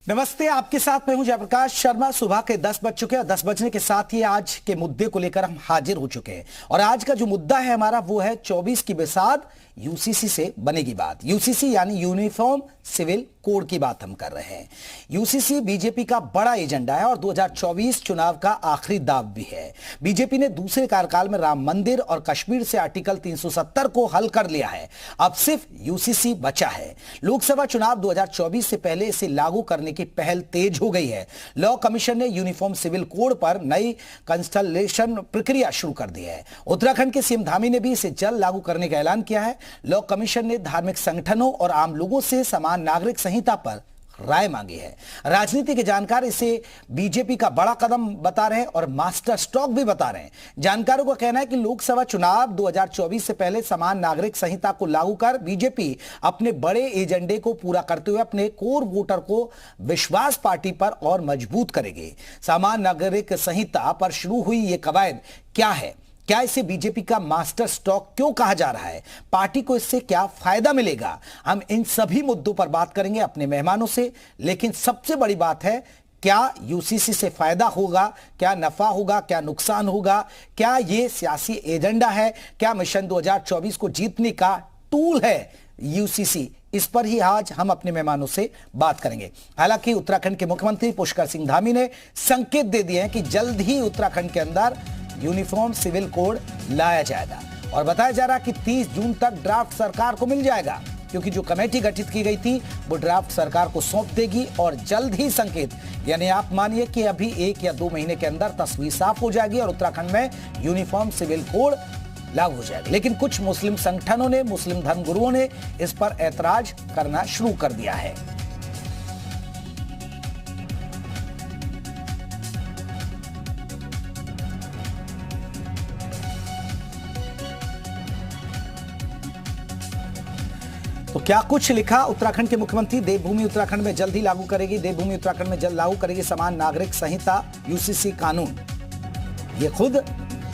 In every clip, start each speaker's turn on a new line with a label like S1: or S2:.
S1: नमस्ते, आपके साथ मैं हूं जयप्रकाश शर्मा। सुबह के 10 बज चुके हैं और 10 बजने के साथ ही आज के मुद्दे को लेकर हम हाजिर हो चुके हैं। और आज का जो मुद्दा है हमारा वो है 24 की बिसात यूसीसी से बनेगी बात। यूसीसी यानी यूनिफॉर्म सिविल कोड की बात हम कर रहे हैं। यूसीसी बीजेपी का बड़ा एजेंडा है और 2024 चुनाव का आखिरी दाव भी है। बीजेपी ने दूसरे कार्यकाल में राम मंदिर और कश्मीर से आर्टिकल 370 को हल कर लिया है। अब सिर्फ यूसीसी बचा है। लोकसभा चुनाव 2024 से पहले इसे लागू करने की पहल तेज हो गई है। लॉ कमीशन ने यूनिफॉर्म सिविल कोड पर नई कंसल्टेशन प्रक्रिया शुरू कर दी है। उत्तराखंड के सीएम धामी ने भी इसे जल्द लागू करने का ऐलान किया है। लॉ कमीशन ने धार्मिक संगठनों और आम लोगों से समान नागरिक संहिता पर राय मांगी है। राजनीति के जानकार इसे बीजेपी का बड़ा कदम बता रहे हैं और मास्टर स्ट्रोक भी बता रहे हैं। जानकारों का कहना है कि लोकसभा चुनाव 2024 से पहले समान नागरिक संहिता को लागू कर बीजेपी अपने बड़े एजेंडे को पूरा करते हुए अपने कोर वोटर को विश्वास पार्टी पर और मजबूत करेगी। समान नागरिक संहिता पर शुरू हुई ये कवायद क्या है? क्या इसे बीजेपी का मास्टर स्ट्रोक क्यों कहा जा रहा है? पार्टी को इससे क्या फायदा मिलेगा? हम इन सभी मुद्दों पर बात करेंगे अपने मेहमानों से। लेकिन सबसे बड़ी बात है, क्या यूसीसी से फायदा होगा, क्या नफा होगा, क्या नुकसान होगा, क्या यह सियासी एजेंडा है, क्या मिशन 2024 को जीतने का टूल है यूसीसी? इस पर ही आज हम अपने मेहमानों से बात करेंगे। हालांकि उत्तराखंड के मुख्यमंत्री पुष्कर सिंह धामी ने संकेत दे दिए हैं कि जल्द ही उत्तराखंड के अंदर यूनिफॉर्म सिविल कोड लाया जाएगा और बताया जा रहा है कि 30 जून तक ड्राफ्ट सरकार को मिल जाएगा, क्योंकि जो कमेटी गठित की गई थी वो ड्राफ्ट सरकार को सौंप देगी और जल्द ही संकेत, यानी आप मानिए कि अभी 1 या 2 महीने के अंदर तस्वीर साफ हो जाएगी और उत्तराखंड में यूनिफॉर्म सिविल कोड लागू हो जाएगा। लेकिन कुछ मुस्लिम संगठनों ने, मुस्लिम धर्मगुरुओं ने इस पर ऐतराज करना शुरू कर दिया है। तो क्या कुछ लिखा उत्तराखंड के मुख्यमंत्री? देवभूमि उत्तराखंड में जल्द ही लागू करेगी, देवभूमि उत्तराखंड में जल्द लागू करेगी समान नागरिक संहिता यूसीसी कानून। ये खुद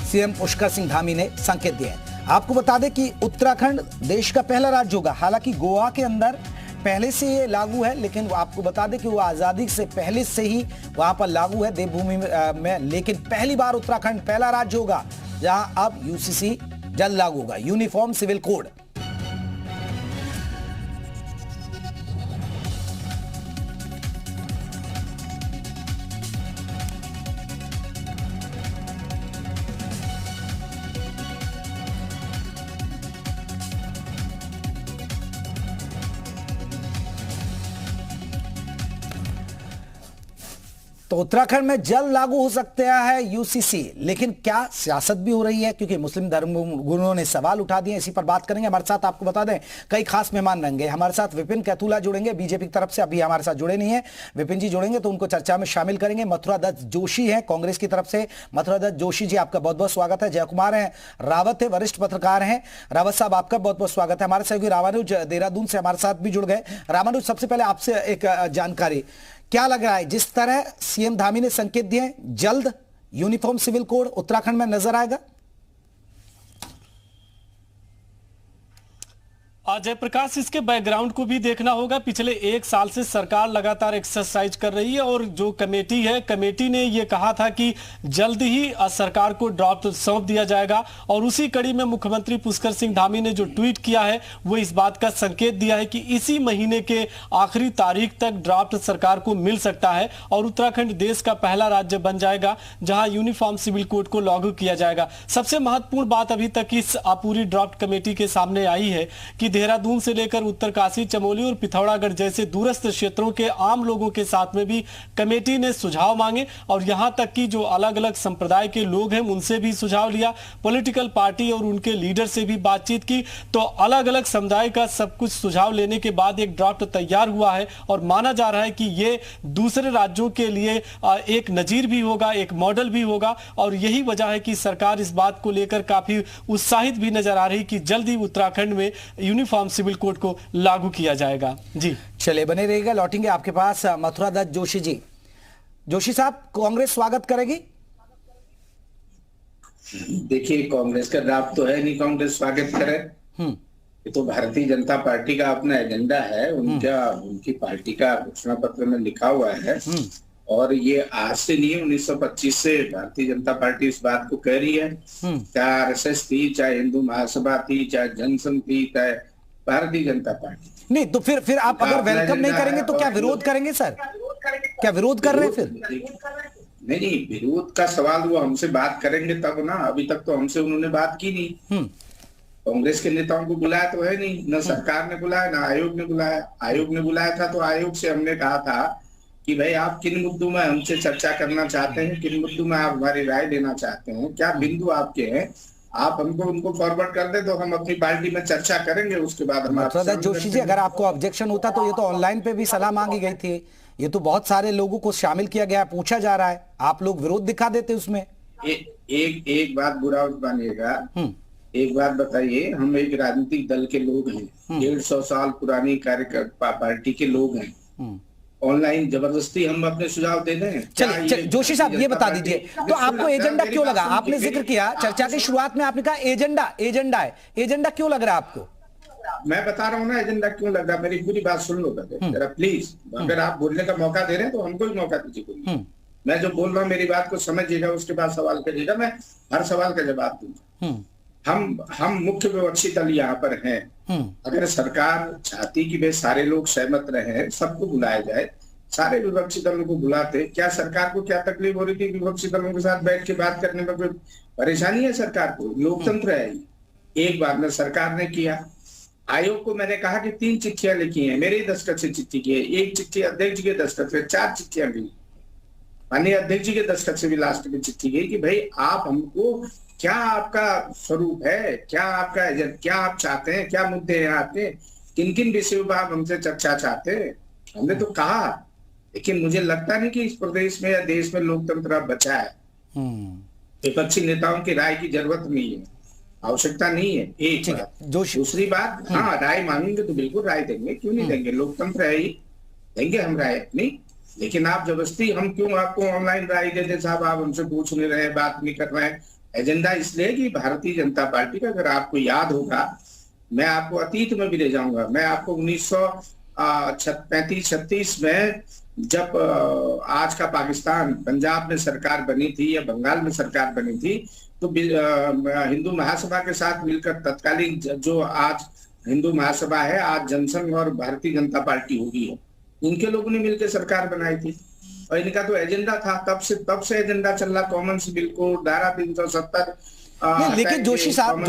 S1: सीएम पुष्कर सिंह धामी ने संकेत दिए हैं। आपको बता दें कि उत्तराखंड देश का पहला राज्य होगा। हालांकि गोवा के अंदर पहले से ये लागू है, लेकिन आपको बता दें कि वो आजादी से पहले से ही वहां पर लागू है देवभूमि में। लेकिन पहली बार उत्तराखंड पहला राज्य होगा जहां अब यूसीसी जल्द लागू होगा, यूनिफॉर्म सिविल कोड। तो उत्तराखंड में जल्द लागू हो सकता है यूसीसी, लेकिन क्या सियासत भी हो रही है? क्योंकि मुस्लिम धर्मगुरुओं ने सवाल उठा दिए। इसी पर बात करेंगे। हमारे साथ आपको बता दें कई खास मेहमान रहेंगे। हमारे साथ विपिन कैथुला जुड़ेंगे बीजेपी की तरफ से, अभी हमारे साथ जुड़े नहीं है। विपिन जी जुड़ेंगे तो उनको चर्चा में शामिल करेंगे। मथुरा दत्त जोशी है कांग्रेस की तरफ से। मथुरा दत्त जोशी जी, आपका बहुत बहुत स्वागत है। जय कुमार है रावत है, वरिष्ठ पत्रकार हैं। रावत साहब, आपका बहुत बहुत स्वागत है। हमारे सहयोगी रामानुज देहरादून से हमारे साथ भी जुड़ गए। रामानुज, सबसे पहले आपसे एक जानकारी, क्या लग रहा है जिस तरह सीएम धामी ने संकेत दिए जल्द यूनिफॉर्म सिविल कोड उत्तराखंड में नजर आएगा?
S2: जयप्रकाश, इसके बैकग्राउंड को भी देखना होगा। पिछले 1 साल से सरकार लगातार एक्सरसाइज कर रही है और जो कमेटी है, कमेटी ने यह कहा था कि जल्द ही सरकार को ड्राफ्ट सौंप दिया जाएगा। और उसी कड़ी में मुख्यमंत्री पुष्कर सिंह धामी ने जो ट्वीट किया है वो इस बात का संकेत दिया है कि इसी महीने के आखिरी तारीख तक ड्राफ्ट सरकार को मिल सकता है और उत्तराखंड देश का पहला राज्य बन जाएगा जहां यूनिफॉर्म सिविल कोड को लागू किया जाएगा। सबसे महत्वपूर्ण बात अभी तक इस पूरी ड्राफ्ट कमेटी के सामने आई है कि देहरादून से लेकर उत्तरकाशी, चमोली और पिथौरागढ़ जैसे दूरस्थ क्षेत्रों के आम लोगों के साथ में भी कमेटी ने सुझाव मांगे और यहां तक कि जो अलग अलग संप्रदाय के लोग हैं उनसे भी सुझाव लिया, पॉलिटिकल पार्टी और उनके लीडर से भी बातचीत की। तो अलग अलग समुदाय का सब कुछ सुझाव लेने के बाद एक ड्राफ्ट तैयार हुआ है और माना जा रहा है कि ये दूसरे राज्यों के लिए एक नजीर भी होगा, एक मॉडल भी होगा। और यही वजह है कि सरकार इस बात को लेकर काफी उत्साहित भी नजर आ रही कि जल्द ही उत्तराखंड में यूनिफॉर्म सिविल कोड को लागू किया जाएगा। जी
S1: चले बने रहेगा, लौटेंगे आपके पास मथुरा दत्त जोशी जी। जोशी साहब, कांग्रेस स्वागत करेगी?
S3: देखिए, कांग्रेस का ड्राफ्ट तो है नहीं, कांग्रेस स्वागत करे। ये तो भारतीय जनता पार्टी का अपना एजेंडा है, उनकी पार्टी का घोषणा पत्र में लिखा हुआ है। और ये आज से नहीं, 1925 से भारतीय जनता पार्टी इस बात को कह रही है। चाहे आरएसएस थी, चाहे हिंदू महासभा थी, चाहे जनसंघ थी, चाहे भारतीय जनता पार्टी।
S1: नहीं तो फिर आप अगर वेलकम नहीं करेंगे तो क्या विरोध करेंगे सर? क्या विरोध कर रहे हैं फिर?
S3: नहीं, विरोध का सवाल वो हमसे बात करेंगे तब ना। अभी तक तो हमसे उन्होंने बात की नहीं। कांग्रेस के नेताओं को बुलाया तो है नहीं, न सरकार ने बुलाया, न आयोग ने बुलाया। आयोग ने बुलाया था तो आयोग से हमने कहा था कि भाई आप किन मुद्दों में हमसे चर्चा करना चाहते हैं, किन मुद्दों में आप हमारी राय लेना चाहते हैं, क्या बिंदु आपके हैं, आप हमको उनको फॉरवर्ड कर दे तो हम अपनी पार्टी में चर्चा करेंगे। उसके बाद हम
S1: जोशी जी, अगर आपको ऑब्जेक्शन होता तो ये तो ऑनलाइन पे भी सलाह मांगी गई थी, ये तो बहुत सारे लोगों को शामिल किया गया, पूछा जा रहा है, आप लोग विरोध दिखा देते उसमें।
S3: एक बात बुरा मानिएगा, एक बात बताइए, हम एक राजनीतिक दल के लोग हैं, 150 साल पुरानी कार्यकर्ता पार्टी के लोग हैं। ऑनलाइन जबरदस्ती हम अपने सुझाव दे दें?
S1: चलिए जोशी साहब ये बता दीजिए, तो आपको एजेंडा क्यों लगा? आपने जिक्र किया चर्चा की शुरुआत में, आपने कहा एजेंडा है, एजेंडा क्यों लग रहा है आपको?
S3: मैं बता रहा हूँ ना एजेंडा क्यों लग रहा है। मेरी पूरी बात सुन लो जरा प्लीज। अगर आप बोलने का मौका दे रहे हैं तो हमको भी मौका दीजिए। मैं जो बोल रहा हूँ मेरी बात को समझिएगा, उसके बाद सवाल करिएगा, मैं हर सवाल का जवाब दूंगा। हम मुख्य विपक्षी दल यहाँ पर हैं। अगर सरकार चाहती कि वे सारे लोग सहमत रहे, सबको बुलाया जाए, सारे विपक्षी दलों को बुलाते, क्या सरकार को क्या तकलीफ हो रही थी विपक्षी दलों के साथ बैठ के बात करने में? कोई परेशानी है सरकार को? लोकतंत्र है। एक बार में सरकार ने किया। आयोग को मैंने कहा कि 3 चिट्ठियां लिखी हैं, मेरे दस्तखत से चिट्ठी की है, एक चिट्ठी अध्यक्ष जी के दस्तखत से, 4 चिट्ठियां गई। माननीय अध्यक्ष जी के दस्तखत से भी लास्ट में चिट्ठी गई कि भाई आप हमको, क्या आपका स्वरूप है, क्या आपका एजेंडा, क्या आप चाहते हैं, क्या मुद्दे हैं आपके, किन किन विषयों पर आप हमसे चर्चा चाहते हैं। हमने तो कहा, लेकिन मुझे लगता नहीं कि इस प्रदेश में या देश में लोकतंत्र अब बचा है। विपक्षी नेताओं की राय की जरूरत नहीं है, आवश्यकता नहीं है। एक बात। दूसरी बात, हाँ राय मांगेंगे तो बिल्कुल राय देंगे, क्यों नहीं देंगे, लोकतंत्र है ही, देंगे हम राय अपनी। लेकिन आप जबरदस्ती, हम क्यों आपको ऑनलाइन राय दे दे साहब, आप हमसे पूछ नहीं रहे, बात नहीं कर रहे हैं। एजेंडा इसलिए कि भारतीय जनता पार्टी का, अगर आपको याद होगा, मैं आपको अतीत में भी ले जाऊंगा। मैं आपको 1935-36 में जब आज का पाकिस्तान, पंजाब में सरकार बनी थी या बंगाल में सरकार बनी थी, तो हिंदू महासभा के साथ मिलकर तत्कालीन जो आज हिंदू महासभा है, आज जनसंघ और भारतीय जनता पार्टी होगी है, इनके लोगों ने मिलकर सरकार बनाई थी। और इनका तो एजेंडा था, तब से एजेंडा चल रहा, कॉमन सिविल कोड, धारा 370।
S1: लेकिन जोशी साहब,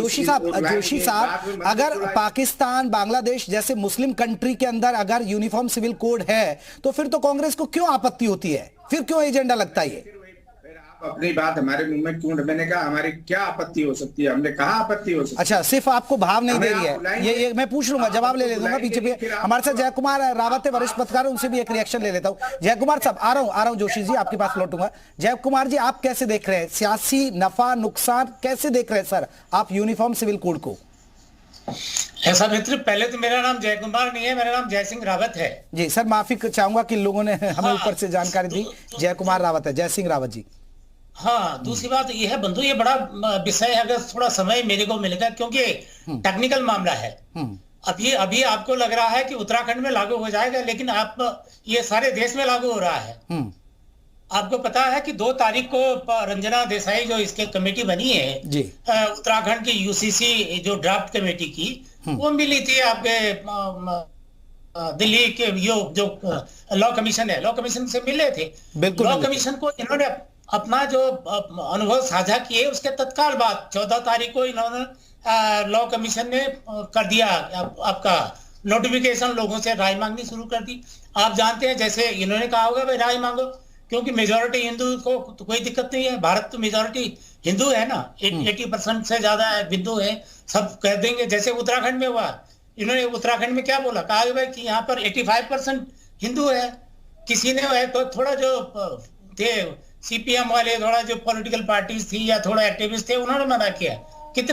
S1: अगर पाकिस्तान, बांग्लादेश जैसे मुस्लिम कंट्री के अंदर अगर यूनिफॉर्म सिविल कोड है, तो फिर तो कांग्रेस को क्यों आपत्ति होती है? फिर क्यों एजेंडा लगता है?
S3: अपनी बात हमारे मुंह में क्यों? मैंने कहा हमारी क्या आपत्ति हो सकती है? हमने कहा आपत्ति हो सकती है।
S1: अच्छा, सिर्फ आपको भाव नहीं दे रही है, ये मैं पूछ लूंगा, जवाब ले लूंगा। पीछे भी हमारे साथ जय कुमार रावत है, वरिष्ठ पत्रकार, उनसे भी एक रिएक्शन ले लेता हूं। जय कुमार साहब, आ रहा हूं जोशी जी, आपके पास लौटूंगा। जय कुमार जी, आप कैसे देख रहे हैं सियासी नफा नुकसान, कैसे देख रहे हैं सर आप यूनिफॉर्म सिविल कोड को?
S4: ऐसा मित्र, पहले तो मेरा नाम जय कुमार नहीं है, मेरा नाम जय सिंह रावत है।
S1: जी सर, माफी चाहूंगा कि लोगों ने हमें ऊपर से जानकारी दी। जय कुमार रावत है, जय सिंह रावत जी।
S4: हाँ, दूसरी बात यह है बंधु, ये बड़ा विषय है, अगर थोड़ा समय मेरे को मिलेगा, क्योंकि टेक्निकल मामला है। अभी आपको लग रहा है कि उत्तराखंड में लागू हो जाएगा, लेकिन ये सारे देश में लागू हो रहा है। आपको पता है कि 2 तारीख को रंजना देसाई, जो इसके कमेटी बनी है उत्तराखंड की यूसीसी जो ड्राफ्ट कमेटी की, वो मिली थी आपके दिल्ली के जो लॉ कमीशन है, लॉ कमीशन से मिले थे। लॉ कमीशन को इन्होंने अपना जो अनुभव साझा किए, उसके तत्काल बाद 14 तारीख को इन्होंने लॉ कमीशन ने कर दिया आपका नोटिफिकेशन, लोगों से राय मांगनी शुरू कर दी। आप जानते हैं, जैसे इन्होंने कहा होगा भाई राय मांगो, क्योंकि मेजॉरिटी हिंदू को तो कोई दिक्कत नहीं है, भारत तो मेजॉरिटी हिंदू है ना, 80% से ज्यादा हिंदू है, सब कह देंगे। जैसे उत्तराखंड में हुआ, इन्होंने उत्तराखंड में क्या बोला, कहा भाई कि यहाँ पर 85% हिंदू है। किसी ने तो थोड़ा जो थे सीपीएम वाले, थोड़ा जो पॉलिटिकल पार्टीज थी या थोड़ा एक्टिविस्ट थे, उन्होंने मना किया